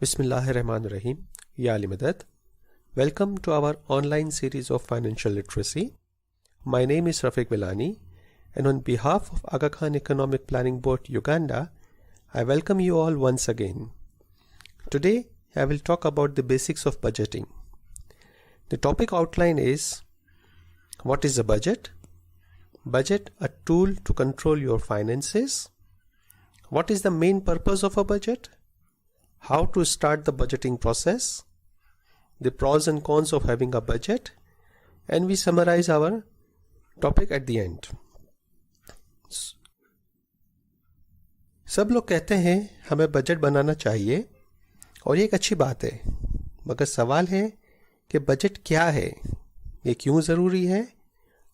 Bismillahirrahmanirrahim. Ya Ali Madad. Welcome to our online series of financial literacy. My name is Rafiq Bilani, and on behalf of Aga Khan Economic Planning Board, Uganda, I welcome you all once again. Today, I will talk about the basics of budgeting. The topic outline is: what is a budget? Budget, a tool to control your finances. What is the main purpose of a budget? How to start the budgeting process, the pros and cons of having a budget, and we summarize our topic at the end. सब लोग कहते हैं हमें budget बनाना चाहिए और ये एक अच्छी बात है, मगर सवाल है कि बजट क्या है, ये क्यों ज़रूरी है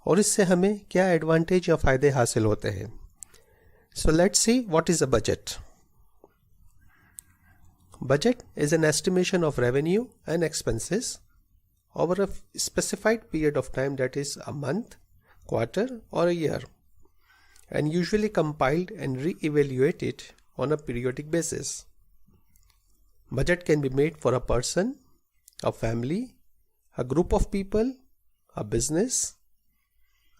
और इससे हमें क्या एडवांटेज या फ़ायदे हासिल होते हैं. So let's see what is a budget. Budget is an estimation of revenue and expenses over a specified period of time, that is a month, quarter or a year, and usually compiled and re-evaluated on a periodic basis. Budget can be made for a person, a family, a group of people, a business,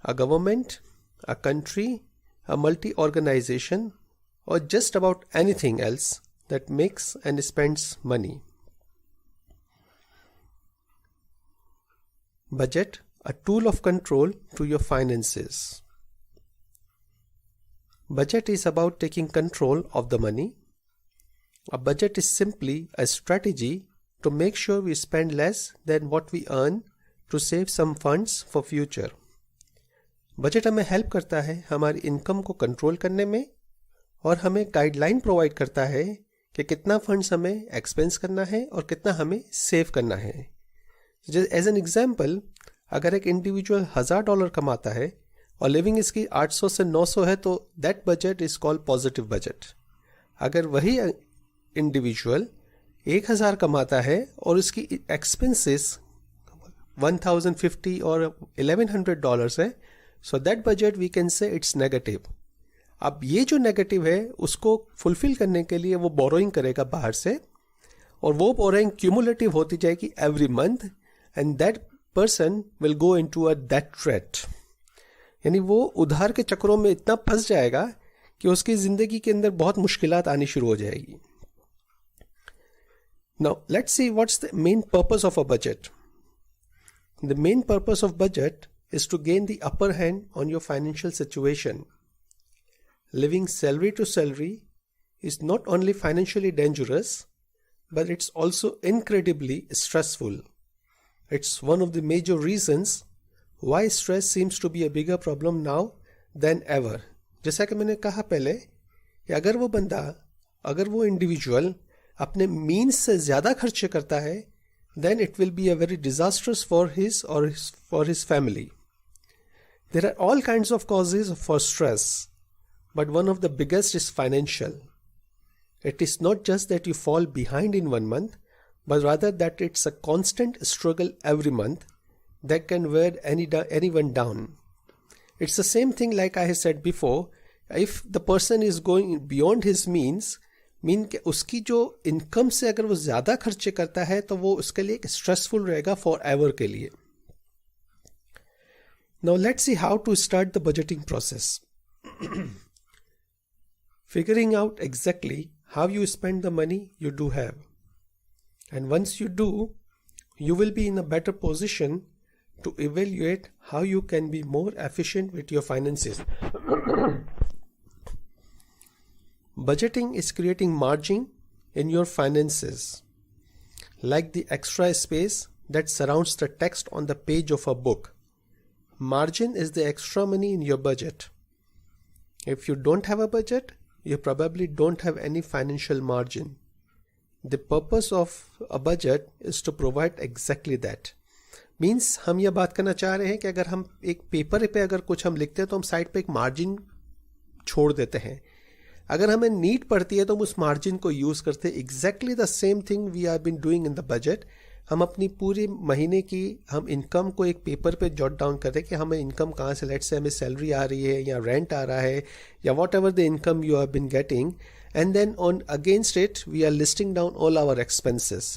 a government, a country, a multi-organization, or just about anything else that makes and spends money. Budget, a tool of control to your finances. Budget is about taking control of the money. A budget is simply a strategy to make sure we spend less than what we earn to save some funds for future. Budget हमें help करता है हमारी income को control करने में और हमें guideline provide करता है कि कितना फंड्स हमें एक्सपेंस करना है और कितना हमें सेव करना है. एज एन एग्जाम्पल, अगर एक इंडिविजुअल $1000 कमाता है और लिविंग इसकी 800 से 900 है तो that budget is called positive budget. अगर वही इंडिविजुअल 1000 कमाता है और इसकी एक्सपेंसेस 1050 और $1100 है, so that budget we can say it's negative. अब ये जो नेगेटिव है उसको फुलफिल करने के लिए वो बोरोइंग करेगा बाहर से और वो बोरोइंग क्यूमुलेटिव होती जाएगी every month and that person will go into a debt trap. यानी वो उधार के चक्रों में इतना फंस जाएगा कि उसकी जिंदगी के अंदर बहुत मुश्किलात आनी शुरू हो जाएगी. Now let's see what's the main purpose of a budget. The main purpose of budget is to gain the upper hand on your financial situation. Living salary to salary is not only financially dangerous, but it's also incredibly stressful. It's one of the major reasons why stress seems to be a bigger problem now than ever. जैसा कि मैंने कहा पहले कि अगर वो individual अपने means से ज़्यादा खर्चे करता है, then it will be a very disastrous for his family. There are all kinds of causes for stress, but one of the biggest is financial. It is not just that you fall behind in 1 month, but rather that it's a constant struggle every month that can wear anyone down. It's the same thing like I have said before. If the person is going beyond his means कि उसकी जो income से अगर वो ज़्यादा खर्चे करता है तो वो उसके लिए एक स्ट्रेसफुल रहेगा फॉर एवर के लिए. Now let's see how to start the budgeting process. Figuring out exactly how you spend the money you do have. And once you do, you will be in a better position to evaluate how you can be more efficient with your finances. Budgeting is creating margin in your finances, like the extra space that surrounds the text on the page of a book. Margin is the extra money in your budget. If you don't have a budget, you probably don't have any financial margin. The purpose of a budget is to provide exactly that. Means हम ये बात करना चाह रहे हैं कि अगर हम एक पेपर पे अगर कुछ हम लिखते हैं तो हम साइड पे एक मार्जिन छोड़ देते हैं. अगर हमें नीड पड़ती है तो हम उस मार्जिन को यूज़ करते हैं. Exactly the same thing we are been doing in the budget. हम अपनी पूरी महीने की हम इनकम को एक पेपर पे जॉट डाउन करते हैं कि हमें इनकम कहाँ से, लेट्स से हमें सैलरी आ रही है या रेंट आ रहा है या whatever the income you have been getting, and then on against it we are listing down all our expenses.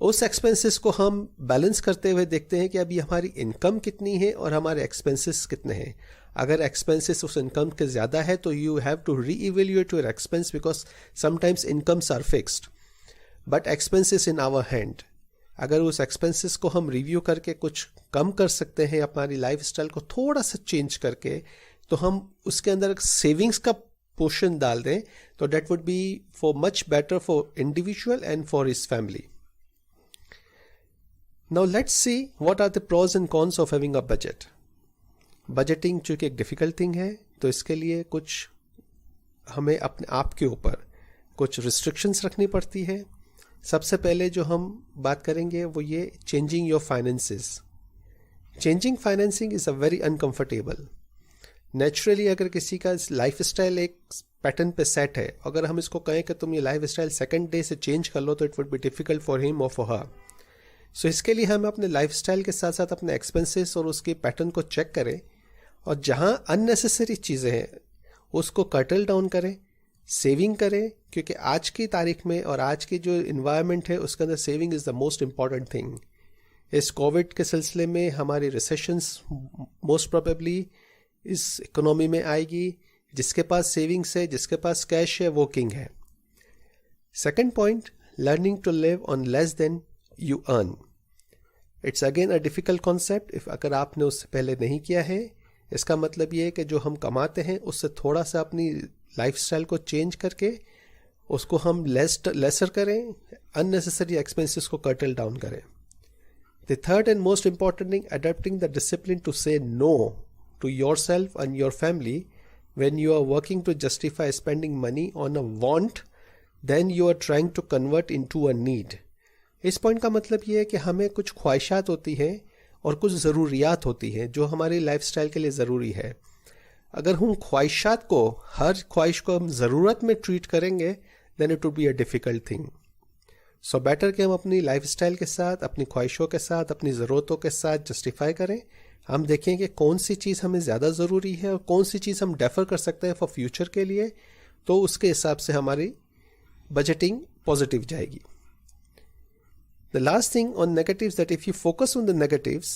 उस एक्सपेंसेस को हम बैलेंस करते हुए देखते हैं कि अभी हमारी इनकम कितनी है और हमारे एक्सपेंसेस कितने हैं. अगर एक्सपेंसेस उस इनकम के ज़्यादा है तो you have to reevaluate your expense because sometimes incomes are fixed but expenses in our hand. अगर उस एक्सपेंसेस को हम रिव्यू करके कुछ कम कर सकते हैं, अपनी लाइफस्टाइल को थोड़ा सा चेंज करके, तो हम उसके अंदर सेविंग्स का पोर्शन डाल दें तो that would be far much better for individual and for his family. Now let's see what are the pros and cons of having a budget. Budgeting चूँकि एक डिफ़िकल्ट थिंग है तो इसके लिए कुछ हमें अपने आप के ऊपर कुछ रिस्ट्रिक्शंस रखनी पड़ती है. सबसे पहले जो हम बात करेंगे वो ये changing your finances. Changing financing is a very uncomfortable. Naturally अगर किसी का लाइफ स्टाइल एक पैटर्न पे सेट है, अगर हम इसको कहें कि तुम ये लाइफ स्टाइल सेकेंड डे से चेंज कर लो तो it would be difficult for him और फॉर हर. सो इसके लिए हमें अपने लाइफस्टाइल के साथ साथ अपने एक्सपेंसेस और उसके पैटर्न को चेक करें और जहां अननेसेसरी चीज़ें हैं उसको कटल डाउन करें, सेविंग करें, क्योंकि आज की तारीख में और आज की जो इन्वायरमेंट है उसके अंदर saving is the most important thing. इस कोविड के सिलसिले में हमारी रिसेशंस मोस्ट प्रोबेबली इस इकोनॉमी में आएगी. जिसके पास सेविंग्स है, जिसके पास कैश है, वो किंग है. Second point, learning to live on less than you earn. It's again a difficult concept. if अगर आपने उससे पहले नहीं किया है, इसका मतलब ये है कि जो हम कमाते हैं उससे थोड़ा सा अपनी लाइफस्टाइल को चेंज करके उसको हम लेसर करें, अननेसेसरी एक्सपेंसेस को कर्टल डाउन करें. The third and most important thing, adapting the discipline to say no to yourself and your family when you are working to justify spending money on a want, then you are trying to convert into a need. इस point का मतलब ये है कि हमें कुछ ख्वाहिशात होती हैं और कुछ ज़रूरियात होती हैं जो हमारी लाइफस्टाइल के लिए ज़रूरी है. अगर हम ख्वाहिशात को, हर ख्वाहिश को हम ज़रूरत में ट्रीट करेंगे then it would be a difficult thing. So better कि हम अपनी लाइफस्टाइल के साथ, अपनी ख्वाहिशों के साथ, अपनी ज़रूरतों के साथ जस्टिफाई करें. हम देखें कि कौन सी चीज़ हमें ज़्यादा ज़रूरी है और कौन सी चीज़ हम डेफर कर सकते हैं फॉर फ्यूचर के लिए, तो उसके हिसाब से हमारी बजटिंग पॉजिटिव जाएगी. The last thing on negatives, that if you focus on the negatives,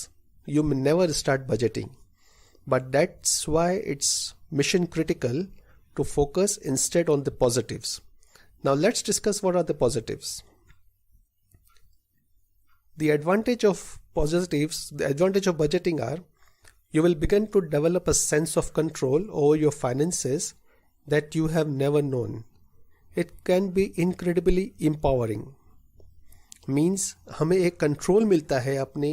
you may never start budgeting. But that's why it's mission critical to focus instead on the positives. Now let's discuss what are the positives. The advantage of positives, the advantage of budgeting are, you will begin to develop a sense of control over your finances that you have never known. It can be incredibly empowering. Means हमें एक control मिलता है अपनी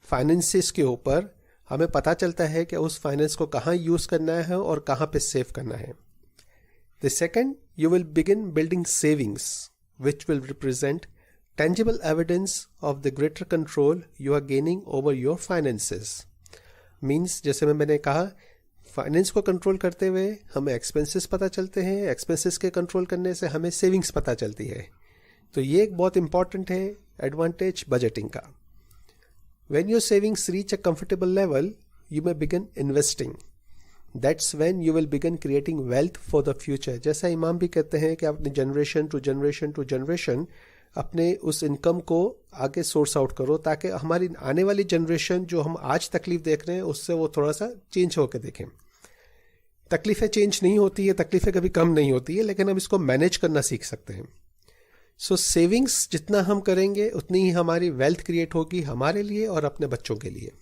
finances के ऊपर. हमें पता चलता है कि उस फाइनेंस को कहाँ यूज़ करना है और कहाँ पे सेव करना है. The second, you will begin building savings which will represent tangible evidence of the greater control you are gaining over your finances. Means जैसे मैंने कहा, फाइनेंस को कंट्रोल करते हुए हमें एक्सपेंसेस पता चलते हैं, एक्सपेंसेस के कंट्रोल करने से हमें सेविंग्स पता चलती है. तो ये एक बहुत इंपॉर्टेंट है एडवांटेज बजटिंग का. When your savings reach a comfortable level, you may begin investing. That's when you will begin creating wealth for the future. जैसा इमाम भी कहते हैं कि अपने generation to generation to generation अपने उस इनकम को आगे सोर्स आउट करो, ताकि हमारी आने वाली जनरेशन जो हम आज तकलीफ देख रहे हैं उससे वो थोड़ा सा चेंज होकर देखें. तकलीफें चेंज नहीं होती है, तकलीफें कभी कम नहीं होती है, लेकिन हम इसको मैनेज करना सीख सकते हैं. सो सेविंग्स जितना हम करेंगे उतनी ही हमारी वेल्थ क्रिएट होगी हमारे लिए और अपने बच्चों के लिए.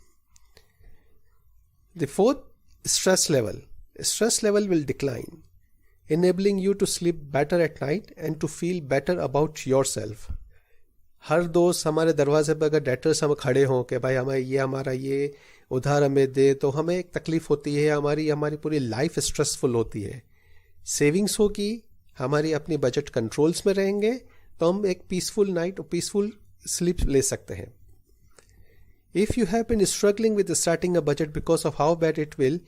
The fourth, stress level. Stress level will decline, enabling you to sleep better at night and to feel better about yourself. हर दोस्त हमारे दरवाजे पर अगर डेटर्स हम खड़े हों कि भाई हमें ये, हमारा ये उधार हमें दे, तो हमें एक तकलीफ होती है, हमारी पूरी लाइफ स्ट्रेसफुल होती है. सेविंग्स होगी, हमारी अपनी बजट कंट्रोल्स में रहेंगे, तो हम एक पीसफुल नाइट और पीसफुल स्लीप ले सकते हैं. If you have been struggling with starting a budget because of how bad it will,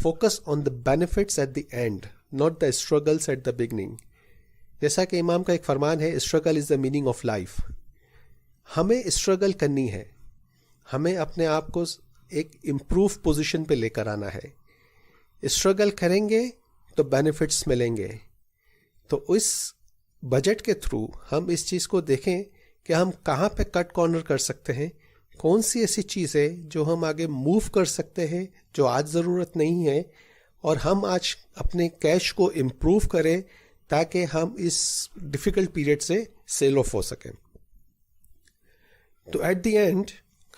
focus on the benefits at the end, not the struggles at the beginning. जैसा कि इमाम का एक फरमान है, struggle is the meaning of life. हमें struggle करनी है, हमें अपने आप को एक इम्प्रूव पोजीशन पे लेकर आना है. स्ट्रगल करेंगे तो बेनिफिट्स मिलेंगे. तो इस बजट के थ्रू हम इस चीज़ को देखें कि हम कहाँ पे कट कॉर्नर कर सकते हैं, कौन सी ऐसी चीज़ है जो हम आगे मूव कर सकते हैं जो आज ज़रूरत नहीं है, और हम आज अपने कैश को इम्प्रूव करें ताकि हम इस डिफ़िकल्ट पीरियड से सेल ऑफ हो सकें। तो एट द एंड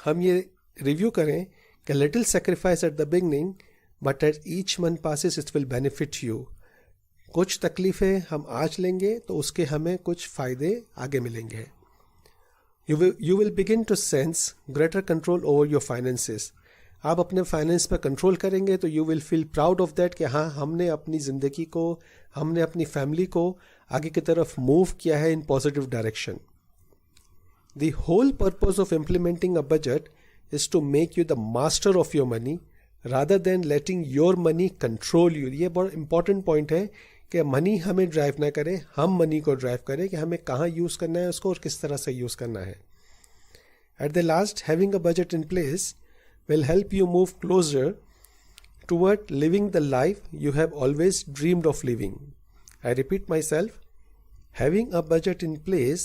हम ये रिव्यू करें कि little sacrifice at the beginning but at each month passes it will benefit you. कुछ तकलीफ़ें हम आज लेंगे तो उसके हमें कुछ फ़ायदे आगे मिलेंगे। You will begin to sense greater control over your finances. आप अपने फाइनेंस पर कंट्रोल करेंगे तो you will feel proud of that कि हाँ, हमने अपनी ज़िंदगी को, हमने अपनी फैमिली को आगे की तरफ मूव किया है in positive direction. The whole purpose of implementing a budget is to make you the master of your money rather than letting your money control you. ये बहुत इंपॉर्टेंट पॉइंट है कि मनी हमें ड्राइव ना करे, हम मनी को drive करें कि हमें कहाँ यूज़ करना है उसको और किस तरह से यूज़ करना है। At the last, having a budget in place will help you move closer toward living the life you have always dreamed of living. I repeat myself, having a budget in place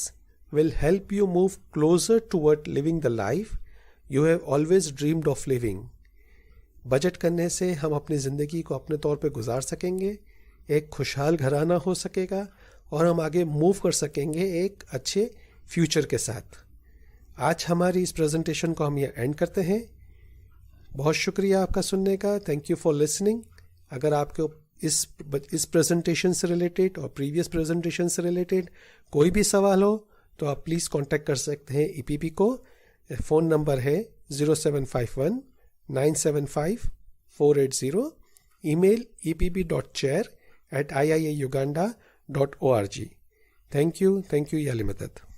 will help you move closer toward living the life you have always dreamed of living. Budget करने से हम अपनी ज़िंदगी को अपने तौर पे गुजार सकेंगे, एक खुशहाल घराना हो सकेगा और हम आगे मूव कर सकेंगे एक अच्छे फ्यूचर के साथ। आज हमारी इस प्रेजेंटेशन को हम ये एंड करते हैं। बहुत शुक्रिया आपका सुनने का। Thank you for listening. अगर आपको इस प्रेजेंटेशन से रिलेटेड और प्रीवियस प्रेजेंटेशन से रिलेटेड कोई भी सवाल हो तो आप प्लीज़ कांटेक्ट कर सकते हैं ईपीपी को। फ़ोन नंबर है 0751-975-480। Email epb.chair@iiauganda.org। थैंक यू याली मदद।